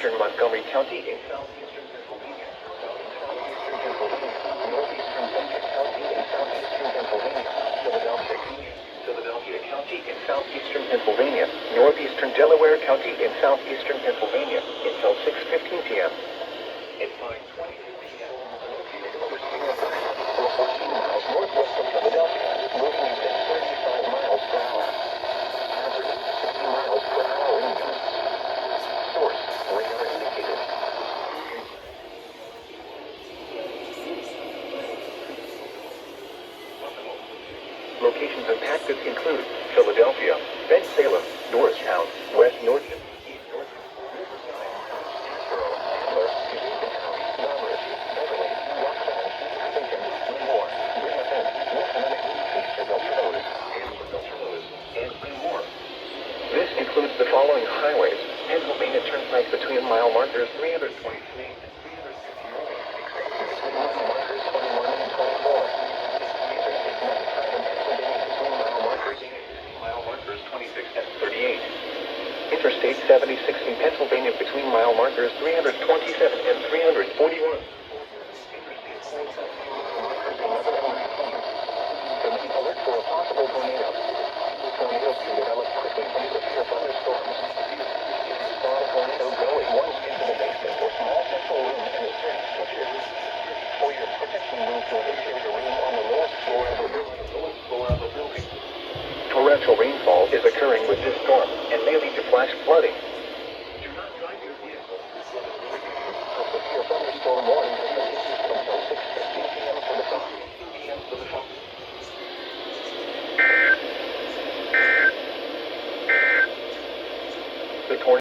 southeastern Montgomery County in southeastern Pennsylvania. Southeastern Pennsylvania. Northeastern Suffolk County in southeastern Pennsylvania. Philadelphia County in southeastern Pennsylvania. Northeastern Delaware County in southeastern Pennsylvania until 6:15 p.m. At 5:22 p.m. Located over Sierra Drive, 14 miles northwest of Philadelphia, moving east at 35 miles per hour. Hazard, 60 miles per hour winds. Source, radar indicated. Locations impacted include Philadelphia, Bensalem, Norristown, West Norton, East Norton, Riverside, Statesboro, Ambler, Eatontown, Monmouth, Beverly, Roxanne, Abington, Lemoore, Bridgeton, Westminster, Easterville Rose, and more. This includes the following highways: Pennsylvania Turnpike between mile markers 323 and 351, between mile markers 21 and 24. Mile markers 26 and 38. Interstate 76 in Pennsylvania between mile markers 327 and 341. Interstate 47 mile markers 11 and 19. Alert for a possible tornado. Tornadoes can develop quickly from severe thunderstorms.